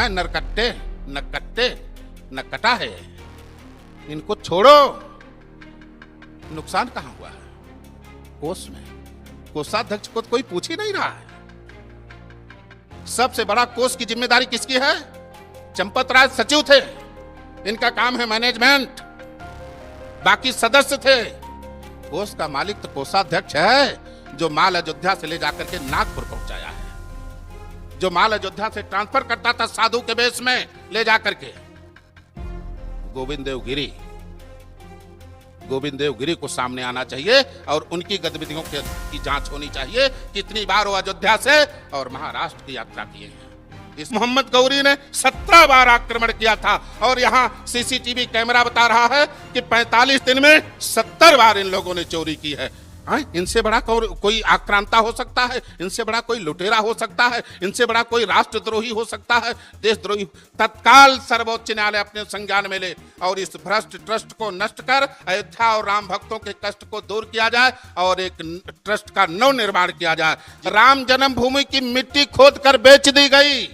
हैं नरकट्टे, न कट्टे न कटा है। इनको छोड़ो। नुकसान कहां हुआ है? कोष में। कोषाध्यक्ष को कोई पूछ ही नहीं रहा है। सबसे बड़ा कोष की जिम्मेदारी किसकी है? चंपत राय सचिव थे, इनका काम है मैनेजमेंट, बाकी सदस्य थे। कोष का मालिक तो कोषाध्यक्ष है, जो माल अयोध्या से ले जाकर के नागपुर पहुंचाया है, जो माल अयोध्या से ट्रांसफर करता था साधु के बेस में ले जाकर के। गोविंद देव गिरी को सामने आना चाहिए और उनकी गतिविधियों की जांच होनी चाहिए। कितनी बार वो अयोध्या से और महाराष्ट्र की यात्रा किए हैं। इस मोहम्मद गौरी ने 17 बार आक्रमण किया था और यहां सीसीटीवी कैमरा बता रहा है कि 45 दिन में 70 बार इन लोगों ने चोरी की है। इनसे बड़ा कोई आक्रांता हो सकता है? इनसे बड़ा कोई लुटेरा हो सकता है? इनसे बड़ा कोई राष्ट्रद्रोही हो सकता है? देशद्रोही। तत्काल सर्वोच्च न्यायालय अपने संज्ञान में ले और इस भ्रष्ट ट्रस्ट को नष्ट कर अयोध्या और राम भक्तों के कष्ट को दूर किया जाए और एक ट्रस्ट का नव निर्माण किया जाए। राम जन्मभूमि की मिट्टी खोद कर बेच दी गई।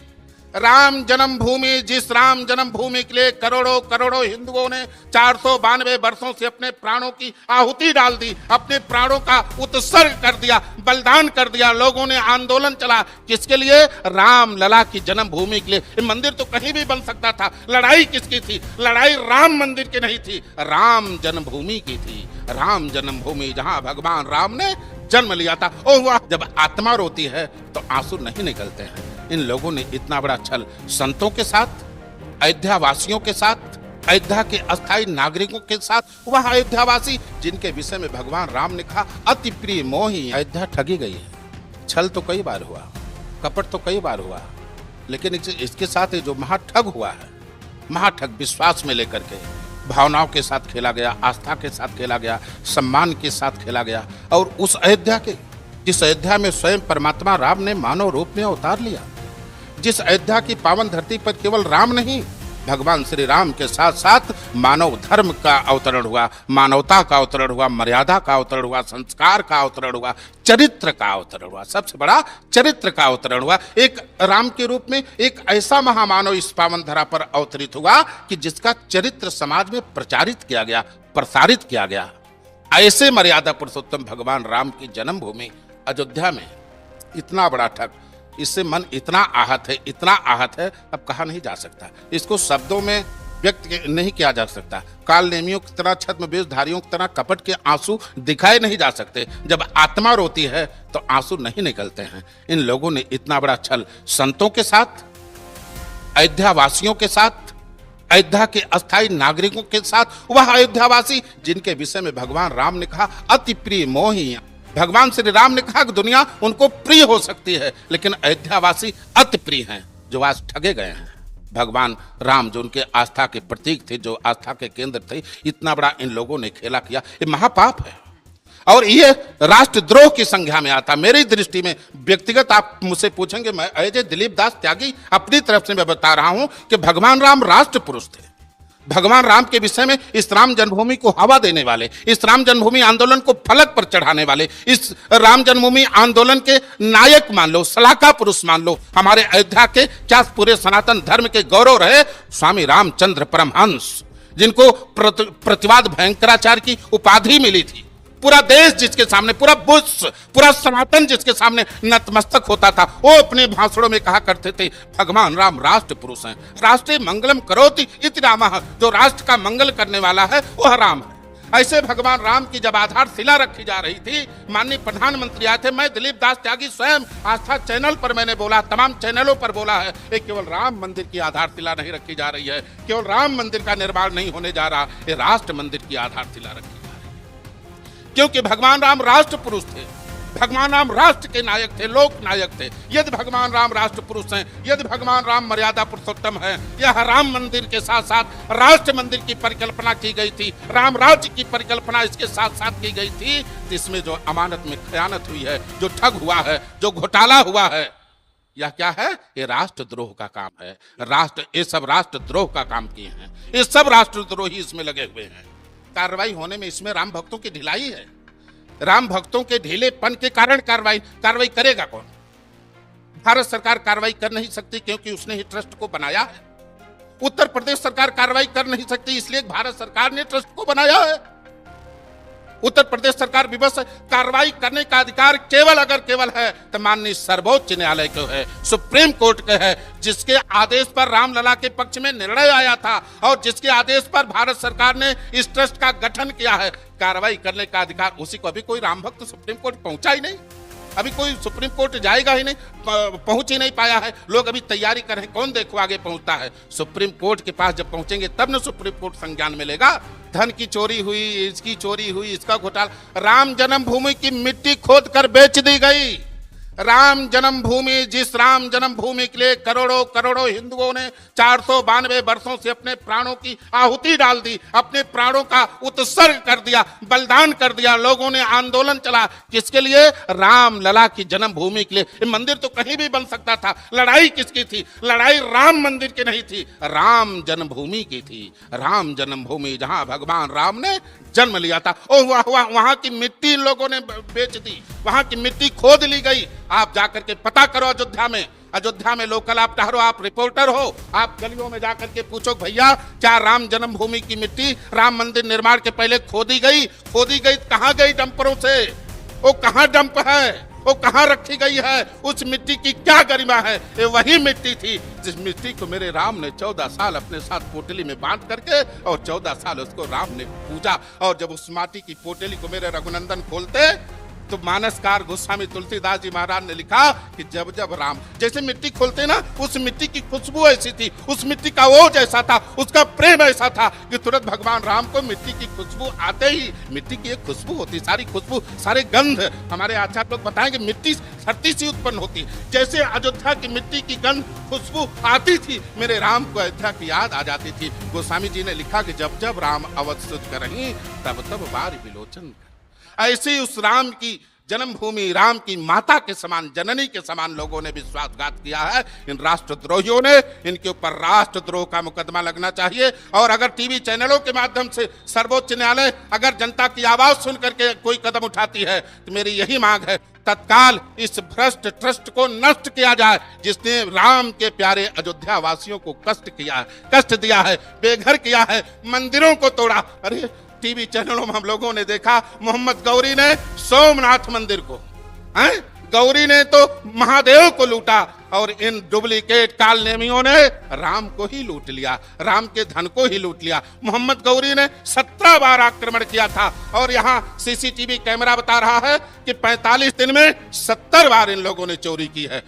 राम जन्मभूमि, जिस राम जन्मभूमि के लिए करोड़ों करोड़ों हिंदुओं ने 492 वर्षों से अपने प्राणों की आहुति डाल दी, अपने प्राणों का उत्सर्ग कर दिया, बलिदान कर दिया। लोगों ने आंदोलन चला किसके लिए? राम लला की जन्मभूमि के लिए। मंदिर तो कहीं भी बन सकता था। लड़ाई किसकी थी? लड़ाई राम मंदिर की नहीं थी, राम जन्मभूमि की थी। राम जन्मभूमि जहां भगवान राम ने जन्म लिया था। और वह जब आत्मा रोती है तो आंसू नहीं निकलते हैं। इन लोगों ने इतना बड़ा छल संतों के साथ, अयोध्या वासियों के साथ, अयोध्या के अस्थायी नागरिकों के साथ, वह अयोध्यावासी जिनके विषय में भगवान राम ने कहा अति प्रिय मोही। अयोध्या ठगी गई है। छल तो कई बार हुआ, कपट तो कई बार हुआ, लेकिन इसके साथ जो महाठग हुआ है, महाठग विश्वास में लेकर के भावनाओं के साथ खेला गया, आस्था के साथ खेला गया, सम्मान के साथ खेला गया। और उस अयोध्या के, जिस अयोध्या में स्वयं परमात्मा राम ने मानव रूप में अवतार लिया, जिस अयोध्या की पावन धरती पर केवल राम नहीं, भगवान श्री राम के साथ साथ मानव धर्म का अवतरण हुआ, मानवता का अवतरण हुआ, मर्यादा का अवतरण हुआ, संस्कार का अवतरण हुआ, चरित्र का अवतरण हुआ। सबसे बड़ा चरित्र का अवतरण हुआ। एक राम के रूप में एक ऐसा महामानव इस पावन धरा पर अवतरित हुआ कि जिसका चरित्र समाज में प्रचारित किया गया, प्रसारित किया गया। ऐसे मर्यादा पुरुषोत्तम भगवान राम की जन्मभूमि अयोध्या में इतना बड़ा ठग, इससे मन इतना आहत है, इतना आहत है, अब कहा नहीं जा सकता। इसको शब्दों में व्यक्त नहीं किया जा सकता। काल नेमियों की तरह, छद्म वेशधारियों की तरह कपट के आंसू दिखाए नहीं जा सकते। जब आत्मा रोती है तो आंसू नहीं निकलते हैं। इन लोगों ने इतना बड़ा छल संतों के साथ, अयोध्या वासियों के साथ, अयोध्या के अस्थायी नागरिकों के साथ, वह अयोध्यावासी जिनके विषय में भगवान राम ने कहा अति प्रिय मोही। भगवान श्री राम ने कहा कि दुनिया उनको प्रिय हो सकती है, लेकिन अयोध्यावासी अति प्रिय हैं, जो आज ठगे गए हैं। भगवान राम जो उनके आस्था के प्रतीक थे, जो आस्था के केंद्र थे, इतना बड़ा इन लोगों ने खेला किया। ये महापाप है और ये राष्ट्रद्रोह की संज्ञा में आता। मेरी दृष्टि में व्यक्तिगत आप मुझसे पूछेंगे, मैं अजय दिलीप दास त्यागी अपनी तरफ से मैं बता रहा हूं कि भगवान राम राष्ट्र पुरुष थे। भगवान राम के विषय में इस राम जन्मभूमि को हवा देने वाले, इस राम जन्मभूमि आंदोलन को फलक पर चढ़ाने वाले, इस राम जन्मभूमि आंदोलन के नायक मान लो, सलाहकार पुरुष मान लो, हमारे अयोध्या के क्या पूरे सनातन धर्म के गौरव रहे स्वामी रामचंद्र परमहंस, जिनको प्रतिवाद भयंकराचार्य की उपाधि मिली थी। पूरा देश जिसके सामने, पूरा विश्व, पूरा सनातन जिसके सामने नतमस्तक होता था, वो अपने भाषणों में कहा करते थे भगवान राम राष्ट्र पुरुष हैं। राष्ट्रीय मंगलम करोति इति रामः, जो राष्ट्र का मंगल करने वाला है वह राम है। ऐसे भगवान राम की जब आधारशिला रखी जा रही थी, माननीय प्रधानमंत्री आए थे, मैं दिलीप दास त्यागी स्वयं आस्था चैनल पर मैंने बोला, तमाम चैनलों पर बोला है, ये केवल राम मंदिर की आधारशिला नहीं रखी जा रही है, केवल राम मंदिर का निर्माण नहीं होने जा रहा, ये राष्ट्र मंदिर की आधारशिला रखी, क्योंकि भगवान राम राष्ट्र पुरुष थे। भगवान राम राष्ट्र के नायक थे, लोक नायक थे। यदि भगवान राम राष्ट्र पुरुष हैं, यदि भगवान राम मर्यादा पुरुषोत्तम है, यह राम मंदिर के साथ साथ राष्ट्र मंदिर की परिकल्पना की गई थी, राम राज्य की परिकल्पना इसके साथ साथ की गई थी, जिसमें जो अमानत में खयानत हुई है, जो ठग हुआ है, जो घोटाला हुआ है, यह क्या है? ये राष्ट्रद्रोह का काम है। ये सब राष्ट्रद्रोह का काम किए हैं, ये सब राष्ट्रद्रोही इसमें लगे हुए हैं। कार्रवाई होने में इसमें राम भक्तों की ढिलाई है। राम भक्तों के ढीलेपन के कारण कार्रवाई करेगा कौन? भारत सरकार कार्रवाई कर नहीं सकती क्योंकि उसने ही ट्रस्ट को बनाया है। उत्तर प्रदेश सरकार कार्रवाई कर नहीं सकती इसलिए भारत सरकार ने ट्रस्ट को बनाया है। उत्तर प्रदेश सरकार विवश कार्रवाई करने का अधिकार केवल है तो माननीय सर्वोच्च न्यायालय को है, सुप्रीम कोर्ट के है, जिसके आदेश पर रामलला के पक्ष में निर्णय आया था और जिसके आदेश पर भारत सरकार ने इस ट्रस्ट का गठन किया है। कार्रवाई करने का अधिकार उसी को, अभी कोई राम भक्त सुप्रीम कोर्ट पहुंचा ही नहीं, अभी कोई सुप्रीम कोर्ट जाएगा ही नहीं, पहुंच ही नहीं पाया है। लोग अभी तैयारी कर रहे हैं, कौन देखो आगे पहुंचता है। सुप्रीम कोर्ट के पास जब पहुंचेंगे तब न सुप्रीम कोर्ट संज्ञान में लेगा। धन की चोरी हुई, इसकी चोरी हुई, इसका घोटाला। राम जन्मभूमि की मिट्टी खोद कर बेच दी गई। राम जन्मभूमि, जिस राम जन्मभूमि के लिए करोड़ों करोड़ों हिंदुओं ने 492 वर्षों से अपने प्राणों की आहुति डाल दी, अपने प्राणों का उत्सर्ग कर दिया, बलिदान कर दिया। लोगों ने आंदोलन चला, किसके लिए? रामलला की जन्मभूमि के लिए। ये मंदिर तो कहीं भी बन सकता था। लड़ाई किसकी थी? लड़ाई राम मंदिर की नहीं थी, राम जन्मभूमि की थी। राम जन्मभूमि जहां भगवान राम ने जन्म लिया था, और वहां की मिट्टी इन लोगों ने बेच दी, वहां की मिट्टी खोद ली गई। आप जाकर के पता करो अयोध्या में लोकल आप ठहरो, आप रिपोर्टर हो, आप गलियों में जाकर के पूछो भैया क्या राम जन्मभूमि की मिट्टी राम मंदिर निर्माण के पहले खोदी गई? कहां गई डंपरों से? वो कहां डंप है? वो कहां रखी गई है? उस मिट्टी की क्या गरिमा है? ये वही मिट्टी थी जिस मिट्टी को मेरे राम ने 14 साल अपने साथ पोटली में बांध करके, और 14 साल उसको राम ने पूजा। और जब उस माटी की पोटली को मेरे रघुनंदन खोलते तो मानसकार गोस्वामी तुलसीदास जी महाराज ने लिखा कि जब जब राम, जैसे मिट्टी खोलते ना, उस मिट्टी की खुशबू ऐसी थी, उस मिट्टी का ओज ऐसा था, उसका प्रेम ऐसा था कि तुरंत भगवान राम को मिट्टी की खुशबू आते ही, मिट्टी की एक खुशबू होती, सारी खुशबू, सारे गंध, हमारे आचार्य लोग बताएंगे मिट्टी धरती से उत्पन्न होती। जैसे अयोध्या की मिट्टी की गंध खुशबू आती थी, मेरे राम को अयोध्या की याद आ जाती थी। गोस्वामी जी ने लिखा कि जब जब राम अवध सुध करहीं तब तब बार विलोचन। ऐसे उस राम की जन्मभूमि, राम की माता के समान, जननी के समान लोगों ने विश्वासघात किया है। इन राष्ट्रद्रोहियों ने, इनके ऊपर राष्ट्रद्रोह का मुकदमा लगना चाहिए। और अगर टीवी चैनलों के माध्यम से सर्वोच्च न्यायालय अगर जनता की आवाज सुन करके कोई कदम उठाती है तो मेरी यही मांग है, तत्काल इस भ्रष्ट ट्रस्ट को नष्ट किया जाए जिसने राम के प्यारे अयोध्या वासियों को कष्ट दिया है, बेघर किया है, मंदिरों को तोड़ा। अरे टीवी चैनलों में हम लोगों ने देखा मोहम्मद गौरी ने सोमनाथ मंदिर को, गौरी ने तो महादेव को लूटा, और इन डुप्लीकेट कालनेमियों ने राम को ही लूट लिया, राम के धन को ही लूट लिया। मोहम्मद गौरी ने 17 बार आक्रमण किया था, और यहाँ सीसीटीवी कैमरा बता रहा है कि 45 दिन में 70 बार इन लोगों ने चोरी की है।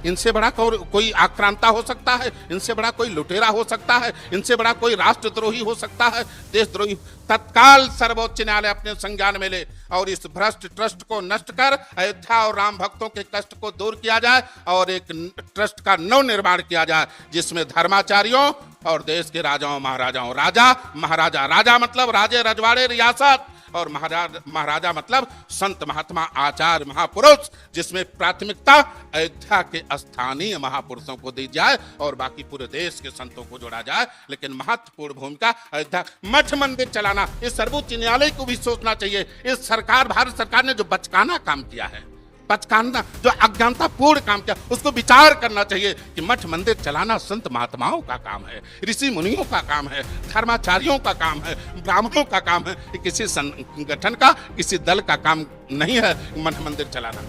इनसे बड़ा कोई आक्रांता हो सकता है? इनसे बड़ा कोई लुटेरा हो सकता है? इनसे बड़ा कोई राष्ट्रद्रोही हो सकता है, देशद्रोही? तत्काल सर्वोच्च न्यायालय अपने संज्ञान में ले और इस भ्रष्ट ट्रस्ट को नष्ट कर अयोध्या और राम भक्तों के कष्ट को दूर किया जाए और एक ट्रस्ट का नव निर्माण किया जाए जिसमें धर्माचार्यों और देश के राजाओं महाराजाओं, राजा मतलब राजे रजवाड़े रियासत, और महाराजा मतलब संत महात्मा आचार्य महापुरुष, जिसमें प्राथमिकता अयोध्या के स्थानीय महापुरुषों को दी जाए और बाकी पूरे देश के संतों को जोड़ा जाए। लेकिन महत्वपूर्ण भूमिका अयोध्या मठ मंदिर चलाना, इस सर्वोच्च न्यायालय को भी सोचना चाहिए। इस सरकार, भारत सरकार ने जो बचकाना काम किया है, जो अज्ञानतापूर्ण काम किया, उसको विचार करना चाहिए कि मठ मंदिर चलाना संत महात्माओं का काम है, ऋषि मुनियों का काम है, धर्माचार्यों का काम है, ब्राह्मणों का काम है। किसी संगठन का, किसी दल का काम नहीं है मठ मंदिर चलाना।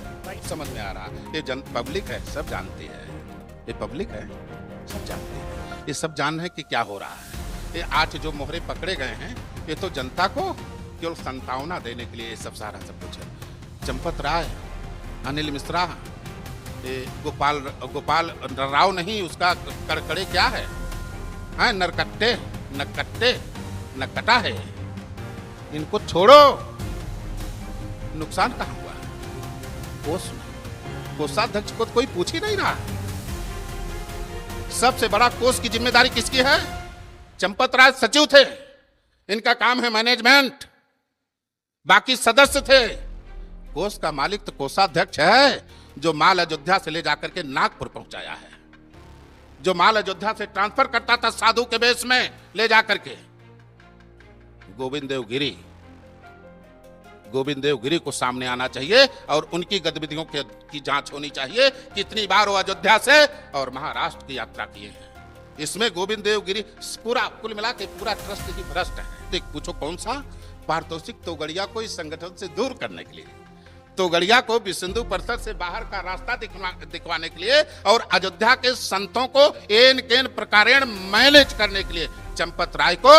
समझ में आ रहा? ये पब्लिक है, सब जानती है, ये पब्लिक है, सब जानती है, ये सब जान है कि क्या हो रहा है। ये 8 जो मोहरे पकड़े गए हैं, ये तो जनता को केवल संतावना देने के लिए ये सब सारा सब कुछ है। चंपत राय, अनिल मिश्रा, गोपाल राव नहीं, उसका कड़कड़े क्या है, नरकट्टे नकटा है। इनको छोड़ो, नुकसान कहां हुआ? कोषाध्यक्ष को कोई पूछ ही नहीं रहा। सबसे बड़ा कोष की जिम्मेदारी किसकी है? चंपत राय सचिव थे, इनका काम है मैनेजमेंट, बाकी सदस्य थे। कोष का मालिक तो कोषाध्यक्ष है, जो माल अयोध्या से ले जाकर के नागपुर पहुंचाया है, जो माल अयोध्या से ट्रांसफर करता था साधु के बेस में ले जाकर के। गोविंद देव गिरी गोविंद देव गिरी को सामने आना चाहिए और उनकी गतिविधियों की जांच होनी चाहिए। कितनी बार वो अयोध्या से और महाराष्ट्र की यात्रा किए हैं। इसमें गोविंद देव गिरी पूरा कुल मिला के पूरा ट्रस्ट ही भ्रष्ट है। देख पूछो कौन सा? पारितोषिक तोगड़िया को इस संगठन से दूर करने के लिए, तोगड़िया को विश्व हिंदू परिषद से बाहर का रास्ता दिखवाने के लिए और अयोध्या के संतों को एन केन प्रकारेण मैनेज करने के लिए चंपत राय को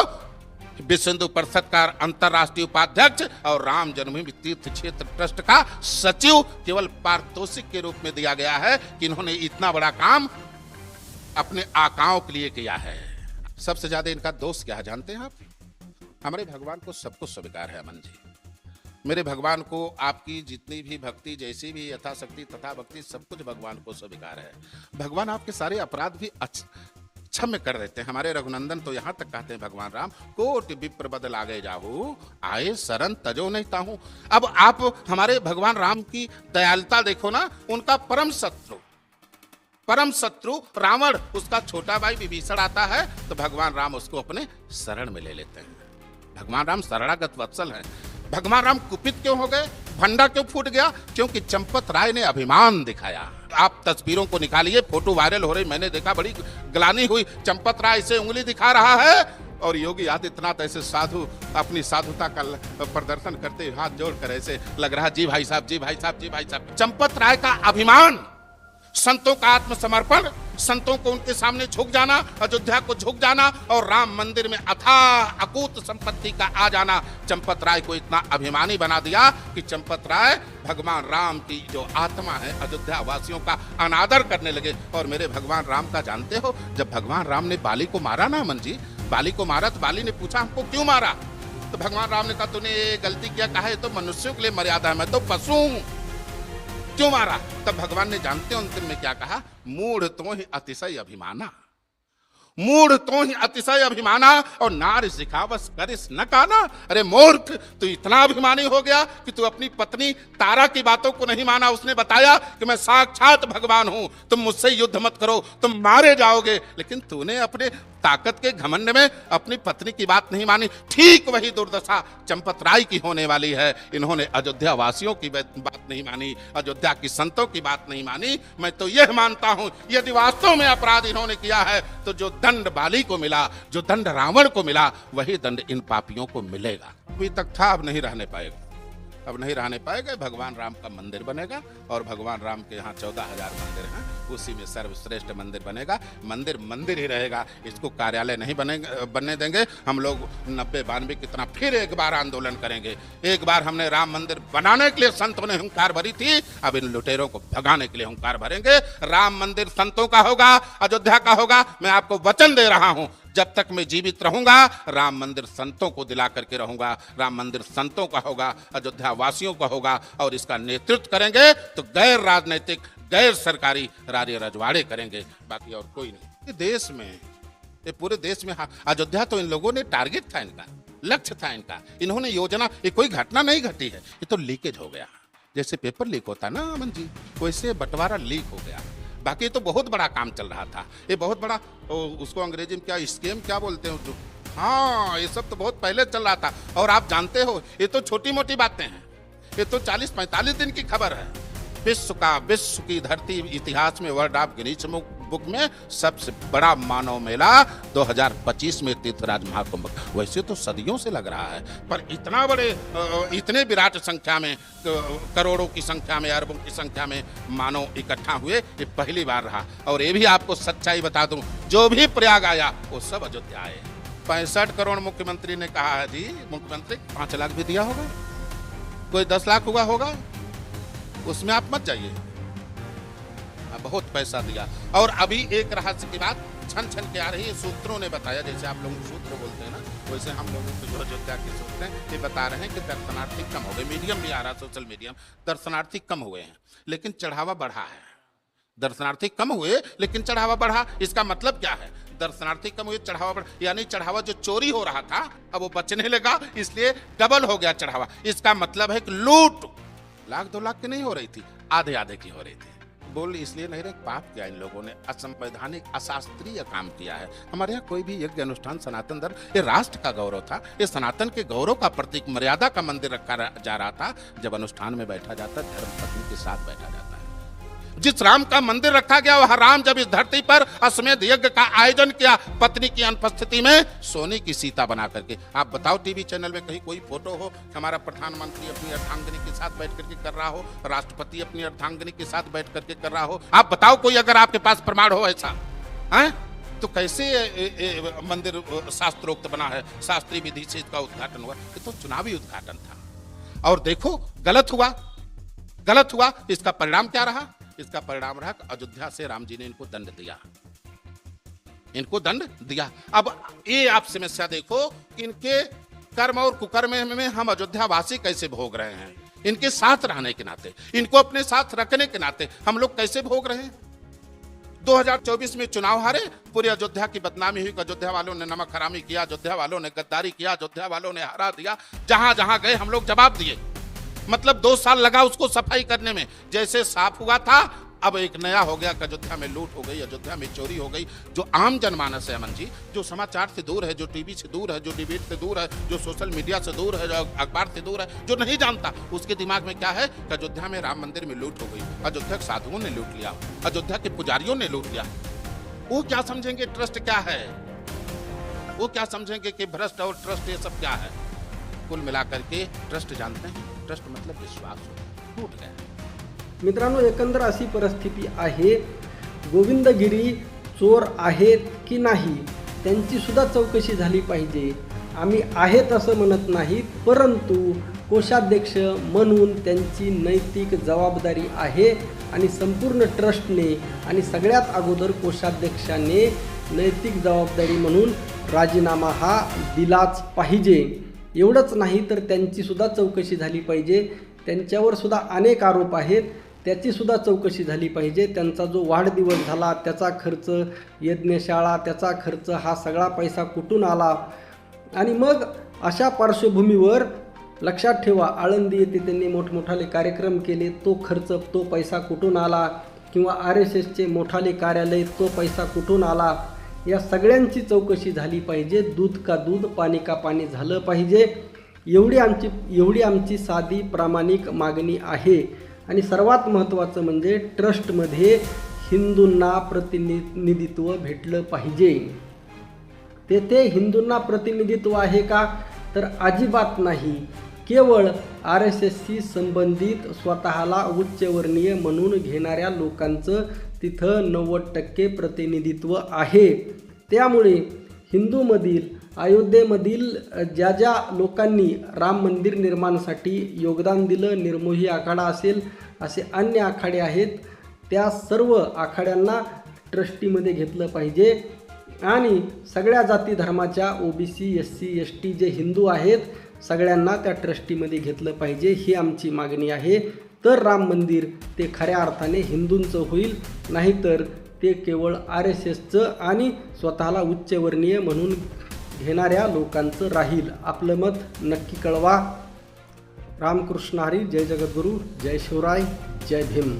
विश्व हिंदू परिषद का अंतर्राष्ट्रीय उपाध्यक्ष और राम जन्मभूमि तीर्थ क्षेत्र ट्रस्ट का सचिव केवल पारितोषिक के रूप में दिया गया है कि इन्होंने इतना बड़ा काम अपने आकाओं के लिए किया है। सबसे ज्यादा इनका दोष क्या है जानते हैं आप? हमारे भगवान को सब कुछ स्वीकार है अमन जी। मेरे भगवान को आपकी जितनी भी भक्ति, जैसी भी यथाशक्ति तथा भक्ति, सब कुछ भगवान को स्वीकार है। भगवान आपके सारे अपराध भी क्षम्य कर देते हैं। हमारे रघुनंदन तो यहाँ तक कहते हैं भगवान राम, कोटि विप्र बदल आगे जाहू, आए शरण तजो नहीं ताहू। अब आप हमारे भगवान राम की दयालुता देखो ना। उनका परम शत्रु रावण, उसका छोटा भाई विभीषण आता है तो भगवान राम उसको अपने शरण में ले लेते हैं। भगवान राम शरणागत वत्सल हैं। भगवान राम कुपित क्यों हो गए? भंडा क्यों फूट गया? क्योंकि चंपत राय ने अभिमान दिखाया। आप तस्वीरों को निकालिए, फोटो वायरल हो रही, मैंने देखा, बड़ी ग्लानि हुई। चंपत राय से उंगली दिखा रहा है और योगी आदित्यनाथ ऐसे साधु अपनी साधुता का प्रदर्शन करते हुए हाथ जोड़कर ऐसे लग रहा, जी भाई साहब, जी भाई साहब, जी भाई साहब। चंपत राय का अभिमान, संतों का आत्मसमर्पण, संतों को उनके सामने झुक जाना, अयोध्या को झुक जाना और राम मंदिर में अथाह अकूत संपत्ति का आ जाना चंपत राय को इतना अभिमानी बना दिया कि चंपत राय भगवान राम की जो आत्मा है अयोध्या वासियों का अनादर करने लगे। और मेरे भगवान राम का जानते हो, जब भगवान राम ने बाली को मारा ना अमन जी, बाली को मारा तो बाली ने पूछा हमको क्यों मारा? तो भगवान राम ने कहा तूने गलती किया, कहा तो मनुष्यों के लिए मर्यादा है, मैं तो पशु हूं, क्यों मारा? तब भगवान ने जानते हो अंतिम में क्या कहा? मूढ़ तो ही अतिशय अभिमाना, मूढ़ तो ही अतिशय अभिमाना और नार सिखावस करिस न काना। अरे मूर्ख, तू इतना अभिमानी हो गया कि तू अपनी पत्नी तारा की बातों को नहीं माना। उसने बताया कि मैं साक्षात भगवान हूं, तुम मुझसे युद्ध मत करो, तुम मारे जाओगे, लेकिन तूने अपने ताकत के घमंड में अपनी पत्नी की बात नहीं मानी। ठीक वही दुर्दशा चंपत राय की होने वाली है। इन्होंने अयोध्या वासियों की बात नहीं मानी, अयोध्या की संतों की बात नहीं मानी। मैं तो यह मानता हूं यदि वास्तव में अपराध इन्होंने किया है तो जो दंड बाली को मिला, जो दंड रावण को मिला, वही दंड इन पापियों को मिलेगा। अभी तक था, अब नहीं रहने पाएगा, अब नहीं रहने पाएगा। भगवान राम का मंदिर बनेगा और भगवान राम के यहाँ 14,000 मंदिर हैं, उसी में सर्वश्रेष्ठ मंदिर बनेगा। मंदिर मंदिर ही रहेगा, इसको कार्यालय नहीं बनने देंगे हम लोग। 90-92 कितना फिर एक बार आंदोलन करेंगे। एक बार हमने राम मंदिर बनाने के लिए संतों ने हुंकार भरी थी, अब इन लुटेरों को भगाने के लिए हुंकार भरेंगे। राम मंदिर संतों का होगा, अयोध्या का होगा। मैं आपको वचन दे रहा हूं, जब तक मैं जीवित रहूंगा राम मंदिर संतों को दिला करके रहूंगा। राम मंदिर संतों का होगा, अयोध्या वासियों का होगा और इसका नेतृत्व करेंगे तो गैर राजनीतिक, गैर सरकारी राज्य रजवाड़े करेंगे, बाकी और कोई नहीं। देश में, ये पूरे देश में अयोध्या तो इन लोगों ने टारगेट था, इनका लक्ष्य था इनका। इन्होंने योजना, ये कोई घटना नहीं घटी है, ये तो लीकेज हो गया। जैसे पेपर लीक होता ना अमन जी, वैसे बंटवारा लीक हो गया। बाकी तो बहुत बड़ा काम चल रहा था, ये बहुत बड़ा, उसको अंग्रेजी में क्या स्कैम क्या बोलते हैं, हाँ, ये सब तो बहुत पहले चल रहा था। और आप जानते हो ये तो छोटी मोटी बातें हैं, ये तो 40-45 दिन की खबर है। विश्व की धरती इतिहास में वर्ल्ड ऑफ गिनीज बुक में सबसे बड़ा मानव मेला 2025 में तीर्थराज महाकुंभ। वैसे तो सदियों से लग रहा है, पर इतना बड़े, इतने विराट संख्या में, करोड़ों की संख्या में, अरबों की संख्या में मानव इकट्ठा हुए, ये पहली बार रहा। और ये भी आपको सच्चाई बता दूं, जो भी प्रयाग आया वो सब अयोध्या आए। 65 करोड़ मुख्यमंत्री ने कहा है जी, मुख्यमंत्री 5 लाख भी दिया होगा, कोई 10 लाख हुआ होगा, उसमें आप मत जाइए, बहुत पैसा दिया। और अभी एक रहस्य की बात छन छन के आ रही है, सूत्रों ने बताया, जैसे आप लोग सूत्र बोलते हैं ना, वैसे हम लोगों को जो अयोध्या के सूत्र हैं ये बता रहे हैं कि दर्शनार्थी कम हो गए। मीडियम भी आ रहा, सोशल मीडिया, दर्शनार्थी कम हुए हैं लेकिन चढ़ावा बढ़ा है। दर्शनार्थी कम हुए लेकिन चढ़ावा बढ़ा, इसका मतलब क्या है? दर्शनार्थी कम हुए, चढ़ावा बढ़ा, यानी चढ़ावा जो चोरी हो रहा था अब वो बचने लगा, इसलिए डबल हो गया चढ़ावा। इसका मतलब है कि लूट 1 लाख 2 लाख की नहीं हो रही थी, आधे आधे की हो रही थी। बोल इसलिए नहीं रहे, पाप किया इन लोगों ने, असंवैधानिक अशास्त्रीय काम किया है। हमारे यहाँ कोई भी यज्ञ अनुष्ठान सनातन धर्म, ये राष्ट्र का गौरव था, ये सनातन के गौरव का प्रतीक मर्यादा का मंदिर रखा जा रहा था। जब अनुष्ठान में बैठा जाता, धर्म पत्नी के साथ बैठा जाता है। जिस राम का मंदिर रखा गया, वह राम जब इस धरती पर अश्वमेध यज्ञ का आयोजन किया पत्नी की अनुपस्थिति में, सोने की सीता बना करके। आप बताओ टीवी चैनल में कहीं कोई फोटो हो हमारा प्रधानमंत्री अपनी अर्धांगिनी के साथ बैठ करके कर रहा हो, राष्ट्रपति अपनी अर्धांगिनी के साथ बैठ करके कर रहा हो? आप बताओ कोई अगर आपके पास प्रमाण हो ऐसा, हैं? तो कैसे मंदिर शास्त्रोक्त बना है, शास्त्रीय विधि से इसका उद्घाटन हुआ? ये तो चुनावी उद्घाटन था। और देखो गलत हुआ, गलत हुआ। इसका परिणाम क्या रहा? इसका परिणाम रहा अयोध्या से राम जी ने इनको दंड दिया, इनको दंड दिया। अब ये आप समस्या देखो, इनके कर्म और कुकर्म में हम अयोध्या वासी कैसे भोग रहे हैं। इनके साथ रहने के नाते, इनको अपने साथ रखने के नाते हम लोग कैसे भोग रहे हैं। 2024 में चुनाव हारे, पूरी अयोध्या की बदनामी हुई। अयोध्या वालों ने नमक हरामी किया, अयोध्या वालों ने गद्दारी किया, अयोध्या वालों ने हरा दिया। जहां जहां गए हम लोग जवाब दिए। मतलब 2 साल लगा उसको सफाई करने में। जैसे साफ हुआ था, अब एक नया हो गया। अयोध्या में लूट हो गई, अयोध्या में चोरी हो गई। जो आम जनमानस है अमन जी, जो समाचार से दूर है, जो टीवी से दूर है, जो डिबेट से दूर है, जो सोशल मीडिया से दूर है, जो अखबार से दूर है, जो नहीं जानता, उसके दिमाग में क्या है कि अयोध्या में राम मंदिर में लूट हो गई, अयोध्या के साधुओं ने लूट लिया, अयोध्या के पुजारियों ने लूट लिया। वो क्या समझेंगे ट्रस्ट क्या है? वो क्या समझेंगे कि भ्रष्ट और ट्रस्ट ये सब क्या है? कुल मिलाकर के ट्रस्ट जानते हैं, ट्रस्ट मतलब विश्वास टूट गया। मित्रांनो, एकंदर अशी परिस्थिती आहे। गोविंदगिरी चोर आहेत की नाही त्यांची सुद्धा चौकशी झाली पाहिजे। आम्ही आहेत असं म्हणत नाहीत, परंतु कोषाध्यक्ष म्हणून त्यांची नैतिक जबाबदारी आहे आणि संपूर्ण ट्रस्टने आणि सगळ्यात अगोदर कोषाध्यक्षाने नैतिक जबाबदारी म्हणून राजीनामा हा दिलाच पाहिजे। एवढंच नाही तर त्यांची सुद्धा चौकशी झाली पाहिजे। त्यांच्यावर सुद्धा अनेक आरोप आहेत, त्याची सुद्धा चौकशी झाली पाहिजे। त्यांचा जो वाढदिवस झाला त्याचा खर्च, यज्ञशाळा त्याचा खर्च, हा सगळा पैसा कुठून आला? आणि मग अशा पार्श्वभूमीवर लक्षात ठेवा, आळंदी येथे त्यांनी मोठमोठाले कार्यक्रम केले, तो खर्च, तो पैसा कुठून आला? किंवा RSSचे मोठाले कार्यालय, तो पैसा कुठून आला? या सगळ्यांची चौकशी झाली पाहिजे। दूध का दूध, पाणी का पाणी झालं पाहिजे। एवढी आमची साधी प्रामाणिक मागणी आहे। आणि सर्वात महत्त्वाचं म्हणजे ट्रस्टमध्ये हिंदूंना प्रतिनिधित्व भेटलं पाहिजे। तेथे हिंदूंना प्रतिनिधित्व आहे का? तर अजिबात नाही। केवळ RSSशी संबंधित स्वतःला उच्चवर्णीय म्हणून घेणाऱ्या लोकांचं तिथं 90% प्रतिनिधित्व आहे। त्यामुळे हिंदूमधील, अयोध्येमधील ज्या ज्या लोकांनी राम मंदिर निर्माणासाठी योगदान दिलं, निर्मोही आखाडा असेल, असे अन्य आखाडे आहेत, त्या सर्व आखाड्यांना ट्रस्टीमध्ये घेतलं पाहिजे। आणि सगळ्या जाती धर्माच्या OBC, SC, ST जे हिंदू आहेत, सगळ्यांना त्या ट्रस्टीमध्ये घेतलं पाहिजे, ही आमची मागणी आहे। तर राम मंदिर ते खऱ्या अर्थाने हिंदूंचं होईल, नाहीतर ते केवळ RSSचं आणि स्वतःला उच्चवर्णीय म्हणून घेणाऱ्या लोकांचं राहील। आपलं मत नक्की कळवा। रामकृष्ण हरी, जय जगद्गुरू, जय शिवराय, जय भीम।